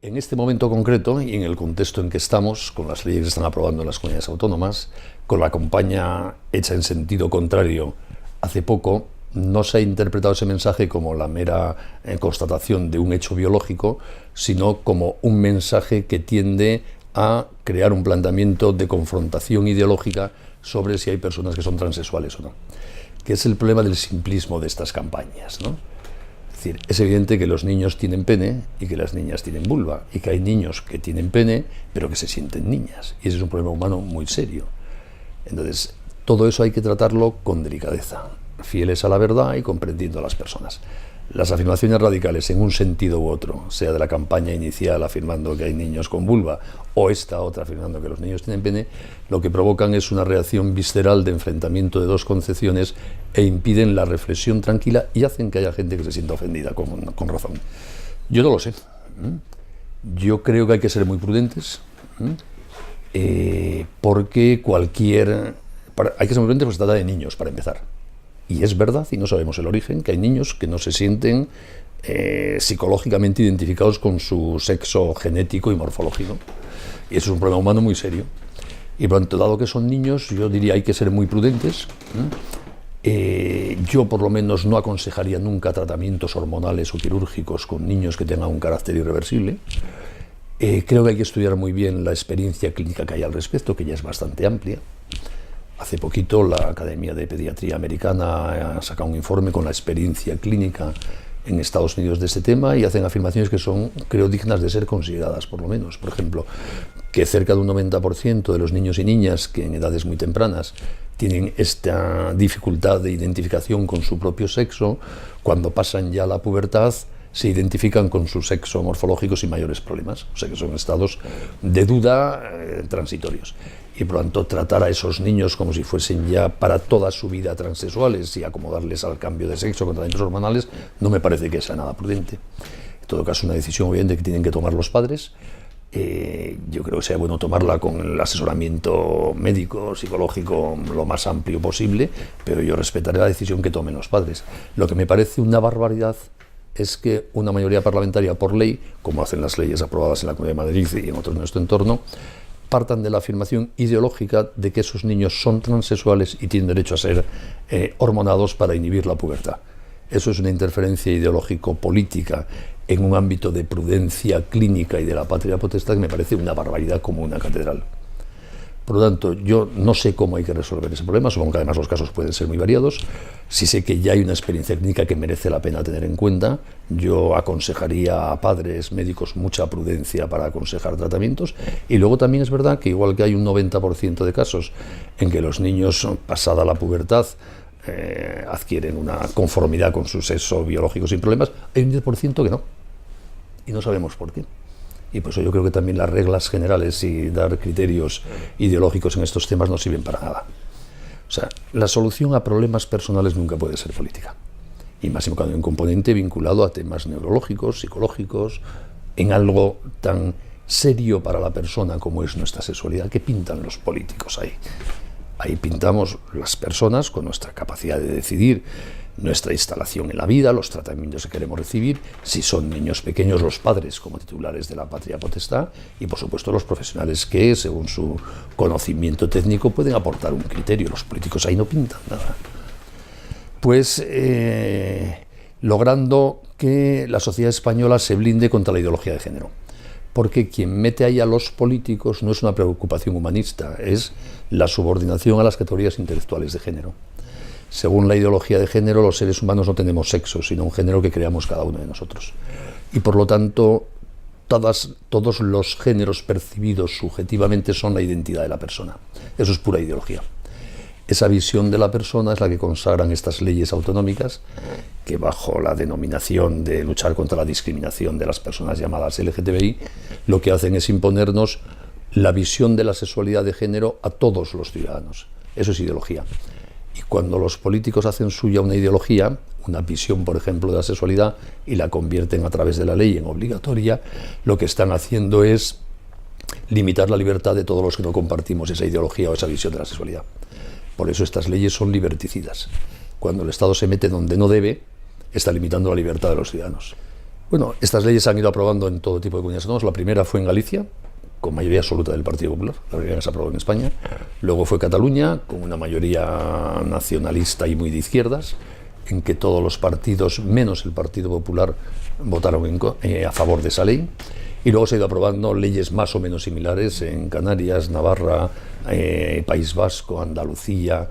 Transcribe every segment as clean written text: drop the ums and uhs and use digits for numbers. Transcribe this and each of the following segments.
En este momento concreto y en el contexto en que estamos, con las leyes que están aprobando en las comunidades autónomas, con la campaña hecha en sentido contrario hace poco, no se ha interpretado ese mensaje como la mera constatación de un hecho biológico, sino como un mensaje que tiende a crear un planteamiento de confrontación ideológica sobre si hay personas que son transexuales o no, que es el problema del simplismo de estas campañas, ¿no? Es decir, es evidente que los niños tienen pene y que las niñas tienen vulva, y que hay niños que tienen pene pero que se sienten niñas, y ese es un problema humano muy serio. Entonces, todo eso hay que tratarlo con delicadeza, fieles a la verdad y comprendiendo a las personas. Las afirmaciones radicales en un sentido u otro, sea de la campaña inicial afirmando que hay niños con vulva o esta otra afirmando que los niños tienen pene, lo que provocan es una reacción visceral de enfrentamiento de dos concepciones e impiden la reflexión tranquila y hacen que haya gente que se sienta ofendida con razón. Yo no lo sé. Yo creo que hay que ser muy prudentes, porque hay que ser muy prudentes porque se trata de niños, para empezar. Y es verdad, y no sabemos el origen, que hay niños que no se sienten psicológicamente identificados con su sexo genético y morfológico. Y eso es un problema humano muy serio. Y por lo tanto, dado que son niños, yo diría hay que ser muy prudentes. Yo por lo menos no aconsejaría nunca tratamientos hormonales o quirúrgicos con niños que tengan un carácter irreversible. Creo que hay que estudiar muy bien la experiencia clínica que hay al respecto, que ya es bastante amplia. Hace poquito la Academia de Pediatría Americana ha sacado un informe con la experiencia clínica en Estados Unidos de este tema y hacen afirmaciones que son, creo, dignas de ser consideradas, por lo menos. Por ejemplo, que cerca de un 90% de los niños y niñas que en edades muy tempranas tienen esta dificultad de identificación con su propio sexo, cuando pasan ya a la pubertad, se identifican con su sexo morfológico sin mayores problemas. O sea que son estados de duda transitorios. Y por lo tanto tratar a esos niños como si fuesen ya para toda su vida transexuales y acomodarles al cambio de sexo con tratamientos hormonales no me parece que sea nada prudente. En todo caso, una decisión obviamente que tienen que tomar los padres. Yo creo que sea bueno tomarla con el asesoramiento médico, psicológico, lo más amplio posible, pero yo respetaré la decisión que tomen los padres. Lo que me parece una barbaridad es que una mayoría parlamentaria por ley, como hacen las leyes aprobadas en la Comunidad de Madrid y en otros de nuestro entorno, partan de la afirmación ideológica de que esos niños son transexuales y tienen derecho a ser hormonados para inhibir la pubertad. Eso es una interferencia ideológico-política en un ámbito de prudencia clínica y de la patria potestad que me parece una barbaridad como una catedral. Por lo tanto, yo no sé cómo hay que resolver ese problema, supongo que además los casos pueden ser muy variados. Si sé que ya hay una experiencia clínica que merece la pena tener en cuenta, yo aconsejaría a padres, médicos, mucha prudencia para aconsejar tratamientos. Y luego también es verdad que igual que hay un 90% de casos en que los niños, pasada la pubertad, adquieren una conformidad con su sexo biológico sin problemas, hay un 10% que no. Y no sabemos por qué. Y por eso yo creo que también las reglas generales y dar criterios ideológicos en estos temas no sirven para nada. O sea, la solución a problemas personales nunca puede ser política. Y máximo cuando hay un componente vinculado a temas neurológicos, psicológicos, en algo tan serio para la persona como es nuestra sexualidad. ¿Qué pintan los políticos ahí? Ahí pintamos las personas con nuestra capacidad de decidir, nuestra instalación en la vida, los tratamientos que queremos recibir, si son niños pequeños, los padres como titulares de la patria potestad y, por supuesto, los profesionales que, según su conocimiento técnico, pueden aportar un criterio. Los políticos ahí no pintan nada. Pues logrando que la sociedad española se blinde contra la ideología de género. Porque quien mete ahí a los políticos no es una preocupación humanista, es la subordinación a las categorías intelectuales de género. Según la ideología de género, los seres humanos no tenemos sexo, sino un género que creamos cada uno de nosotros. Y por lo tanto, todos los géneros percibidos subjetivamente son la identidad de la persona. Eso es pura ideología. Esa visión de la persona es la que consagran estas leyes autonómicas, que bajo la denominación de luchar contra la discriminación de las personas llamadas LGTBI, lo que hacen es imponernos la visión de la sexualidad de género a todos los ciudadanos. Eso es ideología. Y cuando los políticos hacen suya una ideología, una visión, por ejemplo, de la sexualidad, y la convierten a través de la ley en obligatoria, lo que están haciendo es limitar la libertad de todos los que no compartimos esa ideología o esa visión de la sexualidad. Por eso estas leyes son liberticidas. Cuando el Estado se mete donde no debe, está limitando la libertad de los ciudadanos. Bueno, estas leyes se han ido aprobando en todo tipo de comunidades autónomas. La primera fue en Galicia, con mayoría absoluta del Partido Popular, la primera que se aprobó en España. Luego fue Cataluña, con una mayoría nacionalista y muy de izquierdas, en que todos los partidos, menos el Partido Popular, votaron a favor de esa ley. Y luego se ha ido aprobando leyes más o menos similares en Canarias, Navarra, País Vasco, Andalucía,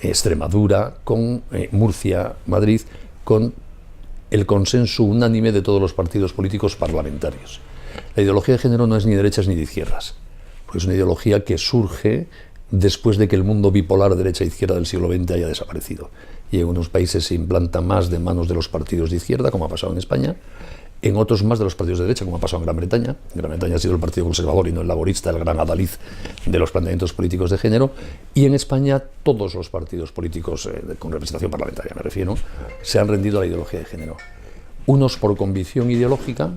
Extremadura, con Murcia, Madrid, con el consenso unánime de todos los partidos políticos parlamentarios. La ideología de género no es ni de derechas ni de izquierdas, porque es una ideología que surge después de que el mundo bipolar derecha-izquierda del siglo XX haya desaparecido. Y en unos países se implanta más de manos de los partidos de izquierda, como ha pasado en España, en otros más de los partidos de derecha, como ha pasado en Gran Bretaña. En Gran Bretaña ha sido el Partido Conservador y no el laborista el gran adalid de los planteamientos políticos de género. Y en España todos los partidos políticos, con representación parlamentaria me refiero, se han rendido a la ideología de género. Unos por convicción ideológica,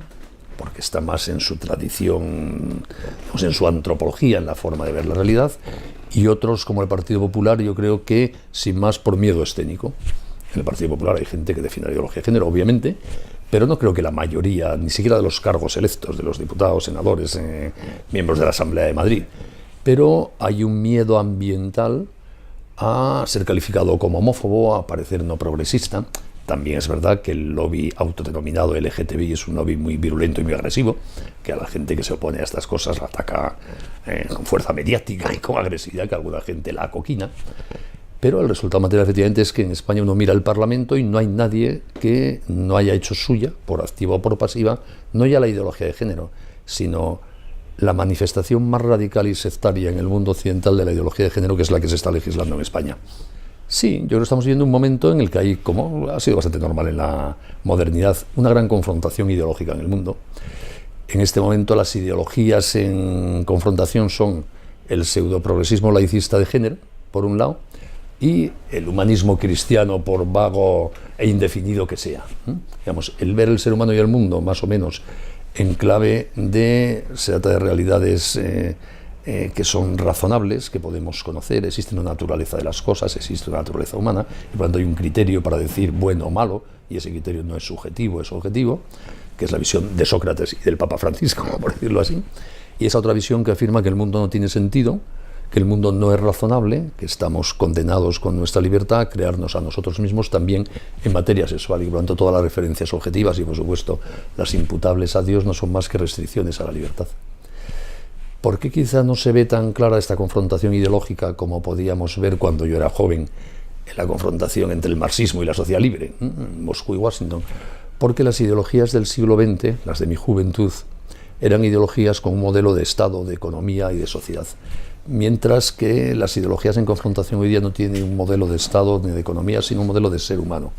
porque está más en su tradición, digamos, en su antropología, en la forma de ver la realidad, y otros, como el Partido Popular, yo creo que sin más por miedo escénico. En el Partido Popular hay gente que defiende la ideología de género, obviamente, pero no creo que la mayoría, ni siquiera de los cargos electos, de los diputados, senadores, miembros de la Asamblea de Madrid. Pero hay un miedo ambiental a ser calificado como homófobo, a parecer no progresista. También es verdad que el lobby autodenominado LGTBI es un lobby muy virulento y muy agresivo, que a la gente que se opone a estas cosas la ataca con fuerza mediática y con agresividad, que alguna gente la acoquina. Pero el resultado material efectivamente es que en España uno mira el Parlamento y no hay nadie que no haya hecho suya, por activa o por pasiva, no ya la ideología de género, sino la manifestación más radical y sectaria en el mundo occidental de la ideología de género, que es la que se está legislando en España. Sí, yo creo que estamos viviendo un momento en el que hay, como ha sido bastante normal en la modernidad, una gran confrontación ideológica en el mundo. En este momento las ideologías en confrontación son el pseudoprogresismo laicista de género, por un lado, y el humanismo cristiano, por vago e indefinido que sea. Digamos, el ver el ser humano y el mundo, más o menos, en clave de, se trata de realidades que son razonables, que podemos conocer, existe una naturaleza de las cosas, existe una naturaleza humana, y por lo tanto hay un criterio para decir bueno o malo, y ese criterio no es subjetivo, es objetivo, que es la visión de Sócrates y del Papa Francisco, por decirlo así, y esa otra visión que afirma que el mundo no tiene sentido, que el mundo no es razonable, que estamos condenados con nuestra libertad a crearnos a nosotros mismos también en materia sexual, y por lo tanto todas las referencias objetivas y por supuesto las imputables a Dios no son más que restricciones a la libertad. ¿Por qué quizá no se ve tan clara esta confrontación ideológica como podíamos ver cuando yo era joven en la confrontación entre el marxismo y la sociedad libre, en Moscú y Washington? Porque las ideologías del siglo XX, las de mi juventud, eran ideologías con un modelo de Estado, de economía y de sociedad. Mientras que las ideologías en confrontación hoy día no tienen un modelo de Estado ni de economía, sino un modelo de ser humano.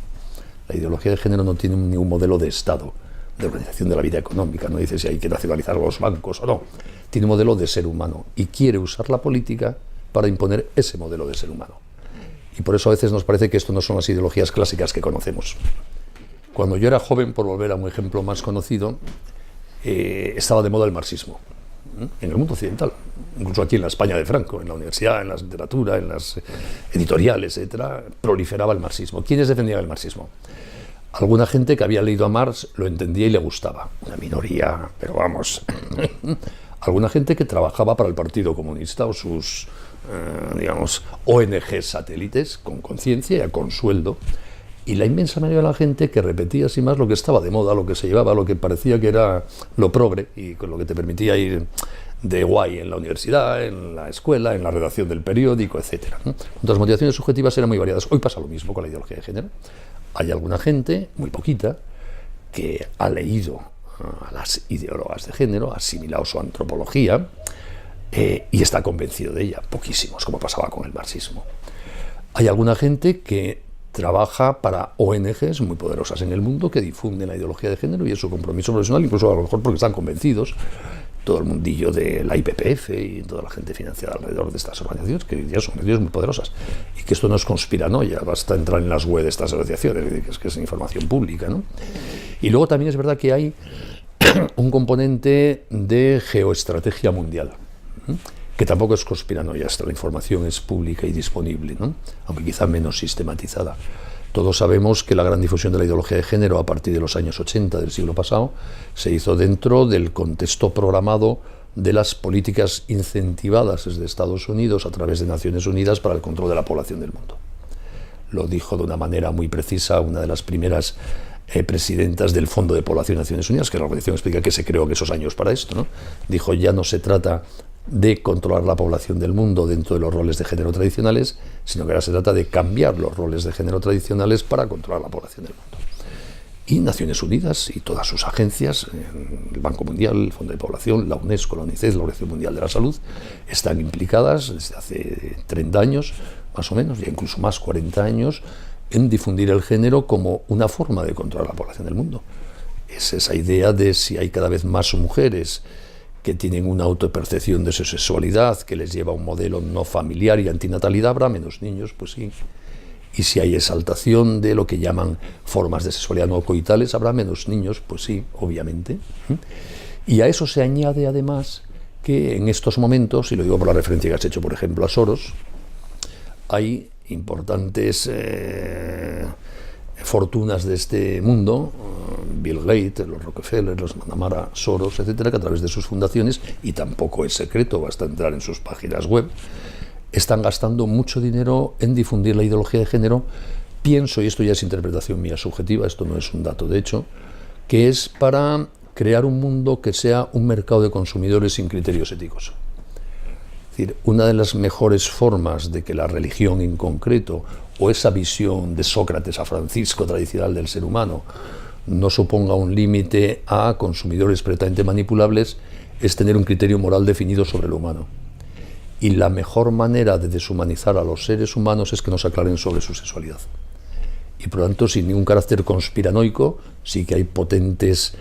La ideología de género no tiene ningún modelo de Estado, de organización de la vida económica, no dice si hay que nacionalizar los bancos o no. Tiene un modelo de ser humano y quiere usar la política para imponer ese modelo de ser humano. Y por eso a veces nos parece que esto no son las ideologías clásicas que conocemos. Cuando yo era joven, por volver a un ejemplo más conocido, estaba de moda el marxismo en el mundo occidental, incluso aquí en la España de Franco, en la universidad, en la literatura, en las editoriales, etcétera, proliferaba el marxismo. ¿Quiénes defendían el marxismo? Alguna gente que había leído a Marx lo entendía y le gustaba, una minoría, pero vamos. Alguna gente que trabajaba para el Partido Comunista o sus, digamos, ONG satélites con conciencia y con sueldo. Y la inmensa mayoría de la gente que repetía así más lo que estaba de moda, lo que se llevaba, lo que parecía que era lo progre y con lo que te permitía ir de guay en la universidad, en la escuela, en la redacción del periódico, etc. Las motivaciones subjetivas eran muy variadas. Hoy pasa lo mismo con la ideología de género. Hay alguna gente, muy poquita, que ha leído a las ideólogas de género, ha asimilado su antropología y está convencido de ella. Poquísimos, como pasaba con el marxismo. Hay alguna gente que trabaja para ONGs muy poderosas en el mundo que difunden la ideología de género y es su compromiso profesional, incluso a lo mejor porque están convencidos. Todo el mundillo de la IPPF y toda la gente financiada alrededor de estas organizaciones, que ya son medios muy poderosas, y que esto no es conspiranoia, basta entrar en las web de estas asociaciones, que es información pública, ¿no? Y luego también es verdad que hay un componente de geoestrategia mundial, que tampoco es conspiranoia, hasta la información es pública y disponible, ¿no? Aunque quizá menos sistematizada. Todos sabemos que la gran difusión de la ideología de género a partir de los años 80 del siglo pasado se hizo dentro del contexto programado de las políticas incentivadas desde Estados Unidos a través de Naciones Unidas para el control de la población del mundo. Lo dijo de una manera muy precisa una de las primeras presidentas del Fondo de Población de Naciones Unidas, que la organización explica que se creó en esos años para esto, ¿no? Dijo, ya no se trata de controlar la población del mundo dentro de los roles de género tradicionales, sino que ahora se trata de cambiar los roles de género tradicionales para controlar la población del mundo. Y Naciones Unidas y todas sus agencias, el Banco Mundial, el Fondo de Población, la UNESCO, la UNICEF, la Organización Mundial de la Salud, están implicadas desde hace 30 años, más o menos, ya incluso más, 40 años, en difundir el género como una forma de controlar la población del mundo. Es esa idea de si hay cada vez más mujeres que tienen una autopercepción de su sexualidad, que les lleva a un modelo no familiar y antinatalidad, habrá menos niños, pues sí. Y si hay exaltación de lo que llaman formas de sexualidad no coitales, habrá menos niños, pues sí, obviamente. Y a eso se añade además que en estos momentos, y lo digo por la referencia que has hecho, por ejemplo, a Soros, hay importantes fortunas de este mundo, Bill Gates, los Rockefeller, los Manamara, Soros, etcétera, que a través de sus fundaciones, y tampoco es secreto, basta entrar en sus páginas web, están gastando mucho dinero en difundir la ideología de género. Pienso, y esto ya es interpretación mía subjetiva, esto no es un dato de hecho, que es para crear un mundo que sea un mercado de consumidores sin criterios éticos. Es decir, una de las mejores formas de que la religión en concreto, o esa visión de Sócrates a Francisco tradicional del ser humano, no suponga un límite a consumidores precisamente manipulables, es tener un criterio moral definido sobre lo humano. Y la mejor manera de deshumanizar a los seres humanos es que nos aclaren sobre su sexualidad. Y por lo tanto, sin ningún carácter conspiranoico, sí que hay potentes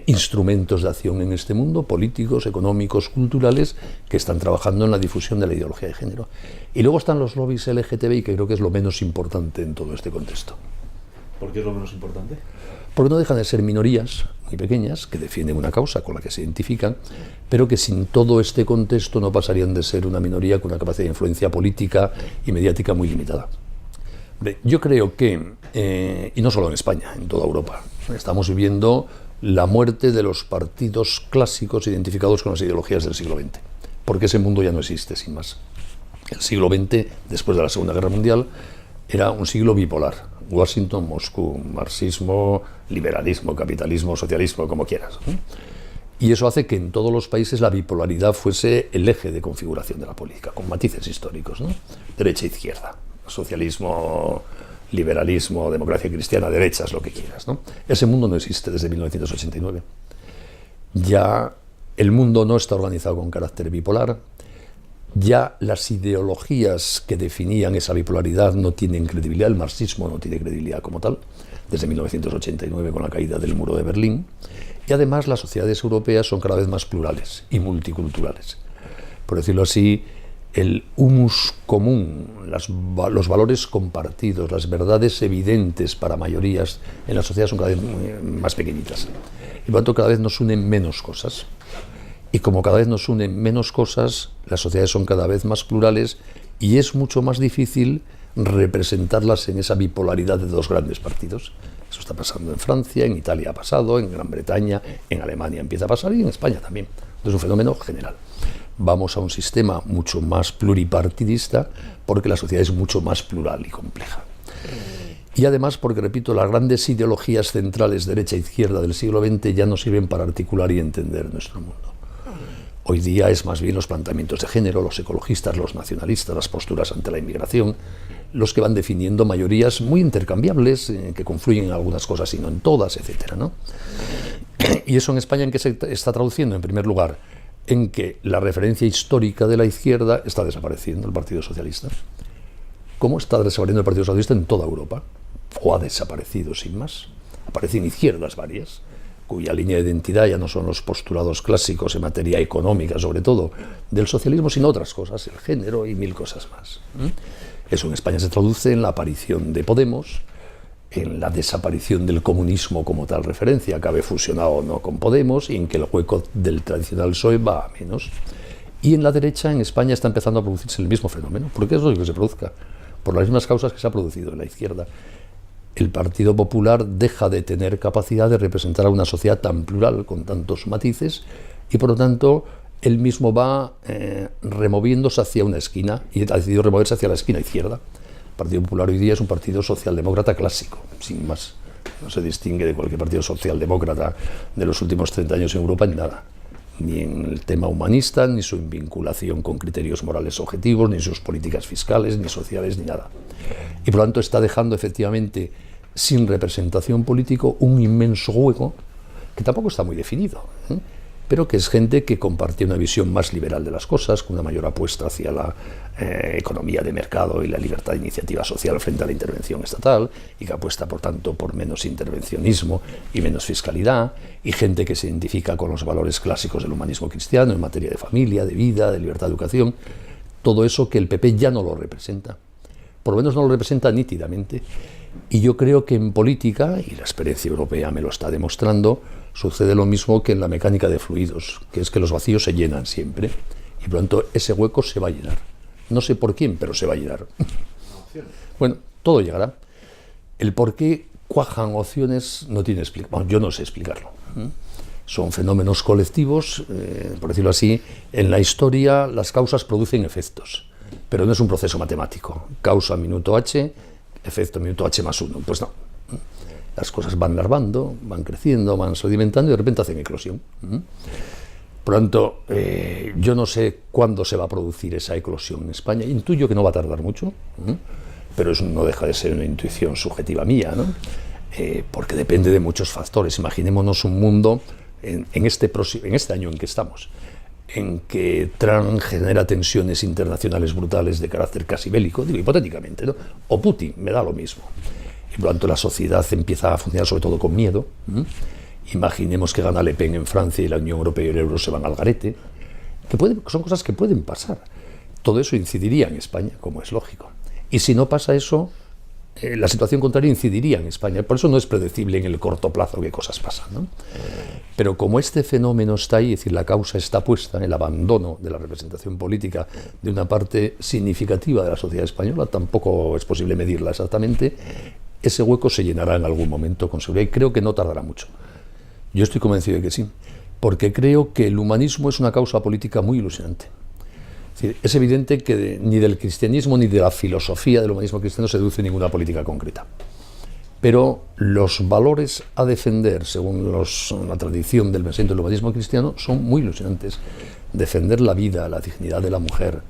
instrumentos de acción en este mundo, políticos, económicos, culturales, que están trabajando en la difusión de la ideología de género. Y luego están los lobbies LGTBI, que creo que es lo menos importante en todo este contexto. ¿Por qué es lo menos importante? Porque no dejan de ser minorías muy pequeñas que defienden una causa con la que se identifican, pero que sin todo este contexto no pasarían de ser una minoría con una capacidad de influencia política y mediática muy limitada. Yo creo que, y no solo en España, en toda Europa, estamos viviendo la muerte de los partidos clásicos identificados con las ideologías del siglo XX, porque ese mundo ya no existe, sin más. El siglo XX, después de la Segunda Guerra Mundial, era un siglo bipolar. Washington, Moscú, marxismo, liberalismo, capitalismo, socialismo, como quieras. Y eso hace que en todos los países la bipolaridad fuese el eje de configuración de la política, con matices históricos, ¿no? Derecha e izquierda, socialismo, liberalismo, democracia cristiana, derechas, lo que quieras, ¿no? Ese mundo no existe desde 1989. Ya el mundo no está organizado con carácter bipolar. Ya las ideologías que definían esa bipolaridad no tienen credibilidad, el marxismo no tiene credibilidad como tal, desde 1989 con la caída del muro de Berlín, y además las sociedades europeas son cada vez más plurales y multiculturales. Por decirlo así, el humus común, los valores compartidos, las verdades evidentes para mayorías en la sociedad son cada vez más pequeñitas, y por lo tanto cada vez nos unen menos cosas. Y como cada vez nos unen menos cosas, las sociedades son cada vez más plurales y es mucho más difícil representarlas en esa bipolaridad de dos grandes partidos. Eso está pasando en Francia, en Italia ha pasado, en Gran Bretaña, en Alemania empieza a pasar y en España también. Es un fenómeno general. Vamos a un sistema mucho más pluripartidista porque la sociedad es mucho más plural y compleja. Y además porque, repito, las grandes ideologías centrales derecha e izquierda del siglo XX ya no sirven para articular y entender nuestro mundo. Hoy día es más bien los planteamientos de género, los ecologistas, los nacionalistas, las posturas ante la inmigración, los que van definiendo mayorías muy intercambiables, que confluyen en algunas cosas y no en todas, etcétera, ¿no? Y eso en España, ¿en qué se está traduciendo? En primer lugar, en que la referencia histórica de la izquierda está desapareciendo, el Partido Socialista. ¿Cómo está desapareciendo el Partido Socialista en toda Europa? ¿O ha desaparecido sin más? Aparecen izquierdas varias, cuya línea de identidad ya no son los postulados clásicos en materia económica, sobre todo, del socialismo, sino otras cosas, el género y mil cosas más. Eso en España se traduce en la aparición de Podemos, en la desaparición del comunismo como tal referencia, cabe fusionado o no con Podemos, y en que el hueco del tradicional PSOE va a menos. Y en la derecha, en España, está empezando a producirse el mismo fenómeno. ¿Por qué es lógico que se produzca? Por las mismas causas que se ha producido en la izquierda. el Partido Popular deja de tener capacidad de representar a una sociedad tan plural, con tantos matices, y por lo tanto él mismo va removiéndose hacia una esquina, y ha decidido removerse hacia la esquina izquierda. El Partido Popular hoy día es un partido socialdemócrata clásico, sin más. No se distingue de cualquier partido socialdemócrata de los últimos 30 años en Europa en nada. Ni en el tema humanista, ni su vinculación con criterios morales objetivos, ni sus políticas fiscales, ni sociales, ni nada. Y por lo tanto está dejando efectivamente sin representación política un inmenso hueco que tampoco está muy definido, pero que es gente que compartía una visión más liberal de las cosas, con una mayor apuesta hacia la economía de mercado y la libertad de iniciativa social frente a la intervención estatal, y que apuesta, por tanto, por menos intervencionismo y menos fiscalidad, y gente que se identifica con los valores clásicos del humanismo cristiano en materia de familia, de vida, de libertad de educación. Todo eso que el PP ya no lo representa, por lo menos no lo representa nítidamente. Y yo creo que en política, y la experiencia europea me lo está demostrando, sucede lo mismo que en la mecánica de fluidos, que es que los vacíos se llenan siempre, y por lo tanto ese hueco se va a llenar. No sé por quién, pero se va a llenar. Bueno, todo llegará. El por qué cuajan opciones no tiene explicación. Bueno, yo no sé explicarlo. Son fenómenos colectivos, por decirlo así. En la historia las causas producen efectos, pero no es un proceso matemático. Causa minuto H, efecto minuto H más 1. Pues no. Las cosas van larvando, van creciendo, van sedimentando y de repente hacen eclosión. Por lo tanto, yo no sé cuándo se va a producir esa eclosión en España. Intuyo que no va a tardar mucho, pero eso no deja de ser una intuición subjetiva mía, ¿no? Porque depende de muchos factores. Imaginémonos un mundo en este año en que estamos, en que Trump genera tensiones internacionales brutales de carácter casi bélico, digo hipotéticamente, ¿no? O Putin, me da lo mismo. Y por lo tanto la sociedad empieza a funcionar sobre todo con miedo. Imaginemos que gana Le Pen en Francia y la Unión Europea y el euro se van al garete. Son cosas que pueden pasar. Todo eso incidiría en España, como es lógico. Y si no pasa eso, la situación contraria incidiría en España. Por eso no es predecible en el corto plazo qué cosas pasan, ¿no? Pero como este fenómeno está ahí, es decir, la causa está puesta en el abandono de la representación política de una parte significativa de la sociedad española, tampoco es posible medirla exactamente, ese hueco se llenará en algún momento con seguridad y creo que no tardará mucho. Yo estoy convencido de que sí, porque creo que el humanismo es una causa política muy ilusionante. Es decir, es evidente que ni del cristianismo ni de la filosofía del humanismo cristiano se deduce ninguna política concreta. Pero los valores a defender, según la tradición del pensamiento del humanismo cristiano, son muy ilusionantes. Defender la vida, la dignidad de la mujer,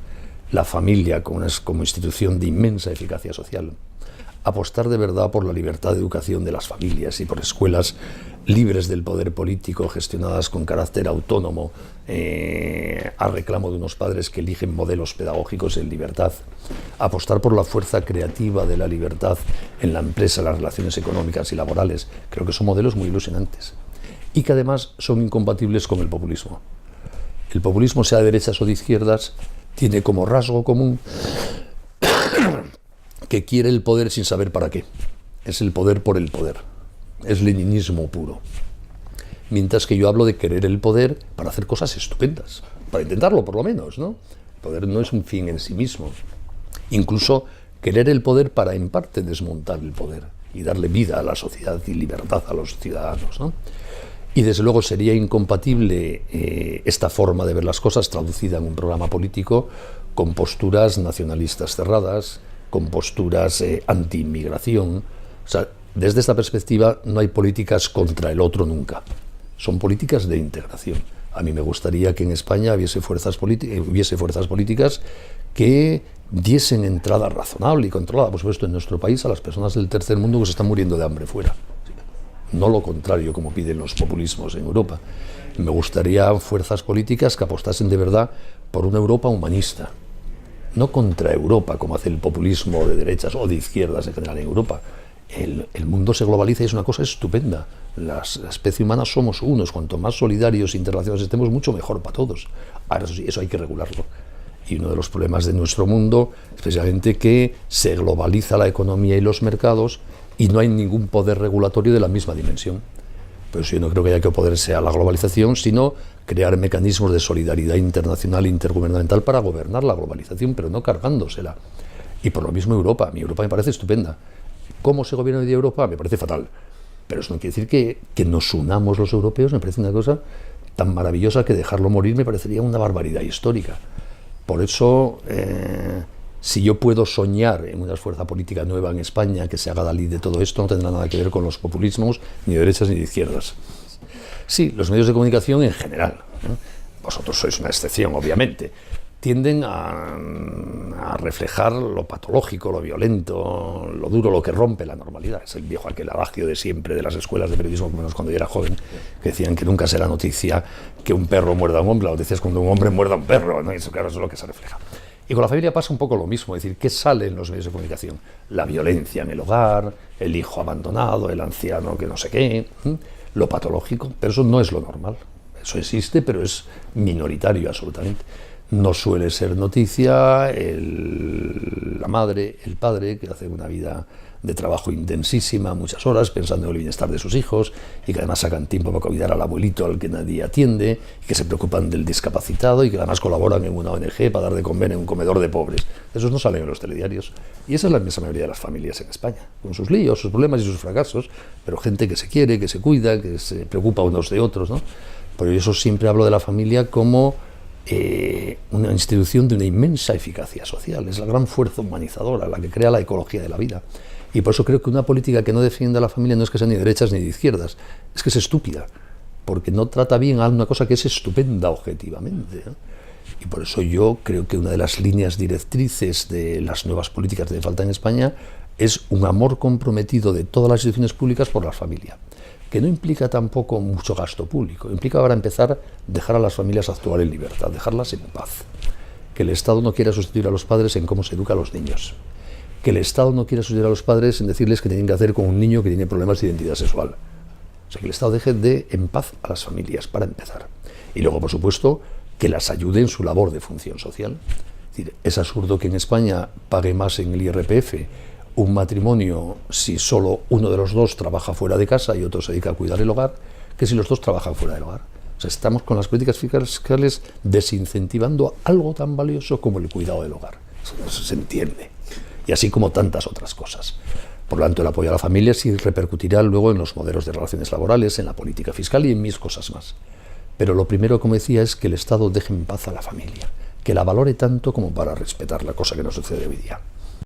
la familia como institución de inmensa eficacia social. Apostar de verdad por la libertad de educación de las familias y por escuelas libres del poder político, gestionadas con carácter autónomo, a reclamo de unos padres que eligen modelos pedagógicos en libertad. Apostar por la fuerza creativa de la libertad en la empresa, las relaciones económicas y laborales. Creo que son modelos muy ilusionantes y que además son incompatibles con el populismo. El populismo, sea de derechas o de izquierdas, tiene como rasgo común que quiere el poder sin saber para qué. Es el poder por el poder. Es leninismo puro. Mientras que yo hablo de querer el poder para hacer cosas estupendas, para intentarlo por lo menos, ¿no? El poder no es un fin en sí mismo. Incluso querer el poder para en parte desmontar el poder y darle vida a la sociedad y libertad a los ciudadanos, ¿no? Y desde luego sería incompatible esta forma de ver las cosas traducida en un programa político con posturas nacionalistas cerradas, con posturas anti-inmigración. O sea, desde esta perspectiva no hay políticas contra el otro nunca. Son políticas de integración. A mí me gustaría que en España hubiese fuerzas políticas que diesen entrada razonable y controlada, por supuesto, en nuestro país a las personas del tercer mundo que se están muriendo de hambre fuera. No lo contrario, como piden los populismos en Europa. Me gustaría fuerzas políticas que apostasen de verdad por una Europa humanista, no contra Europa, como hace el populismo de derechas o de izquierdas en general en Europa. El mundo se globaliza y es una cosa estupenda. La especie humana somos unos. Cuanto más solidarios e interrelacionados estemos, mucho mejor para todos. Ahora, eso sí, eso hay que regularlo. Y uno de los problemas de nuestro mundo, especialmente que se globaliza la economía y los mercados y no hay ningún poder regulatorio de la misma dimensión. Pero yo no creo que haya que oponerse a la globalización, sino crear mecanismos de solidaridad internacional e intergubernamental para gobernar la globalización, pero no cargándosela. Y por lo mismo Europa. Mi Europa me parece estupenda. cómo se gobierna hoy día Europa me parece fatal. Pero eso no quiere decir que nos unamos los europeos, me parece una cosa tan maravillosa que dejarlo morir me parecería una barbaridad histórica. Por eso, si yo puedo soñar en una fuerza política nueva en España que se haga Dalí de todo esto, no tendrá nada que ver con los populismos, ni de derechas ni de izquierdas. Sí, los medios de comunicación en general, vosotros sois una excepción, obviamente, tienden a reflejar lo patológico, lo violento, lo duro, lo que rompe la normalidad. Es el viejo aquel adagio de siempre de las escuelas de periodismo, menos cuando yo era joven, que decían que nunca será noticia que un perro muerda a un hombre, la noticia es cuando un hombre muerda a un perro, ¿no? Y eso, claro, eso es lo que se refleja. Y con la familia pasa un poco lo mismo, es decir, ¿qué sale en los medios de comunicación? La violencia en el hogar, el hijo abandonado, el anciano que no sé qué, lo patológico, pero eso no es lo normal. Eso existe, pero es minoritario absolutamente. No suele ser noticia la madre, el padre, que hace una vida de trabajo intensísima, muchas horas, pensando en el bienestar de sus hijos, y que además sacan tiempo para cuidar al abuelito al que nadie atiende, y que se preocupan del discapacitado, y que además colaboran en una ONG para dar de comer en un comedor de pobres. Esos no salen en los telediarios. Y esa es la inmensa mayoría de las familias en España, con sus líos, sus problemas y sus fracasos, pero gente que se quiere, que se cuida, que se preocupa unos de otros, ¿no? Por eso siempre hablo de la familia como una institución de una inmensa eficacia social, es la gran fuerza humanizadora, la que crea la ecología de la vida. Y por eso creo que una política que no defienda a la familia no es que sea ni de derechas ni de izquierdas, es que es estúpida, porque no trata bien a una cosa que es estupenda objetivamente, ¿no? Y por eso yo creo que una de las líneas directrices de las nuevas políticas de falta en España es un amor comprometido de todas las instituciones públicas por la familia, que no implica tampoco mucho gasto público, implica para empezar dejar a las familias actuar en libertad, dejarlas en paz, que el Estado no quiera sustituir a los padres en cómo se educa a los niños, que el Estado no quiera sustituir a los padres en decirles qué tienen que hacer con un niño que tiene problemas de identidad sexual. O sea, que el Estado deje en paz a las familias, para empezar. Y luego, por supuesto, que las ayude en su labor de función social. Es decir, es absurdo que en España pague más en el IRPF un matrimonio si solo uno de los dos trabaja fuera de casa y otro se dedica a cuidar el hogar, que si los dos trabajan fuera del hogar. O sea, estamos con las políticas fiscales desincentivando algo tan valioso como el cuidado del hogar. Eso se entiende. Y así como tantas otras cosas. Por lo tanto, el apoyo a la familia sí repercutirá luego en los modelos de relaciones laborales, en la política fiscal y en mil cosas más. Pero lo primero, como decía, es que el Estado deje en paz a la familia, que la valore tanto como para respetarla, cosa que no sucede hoy día.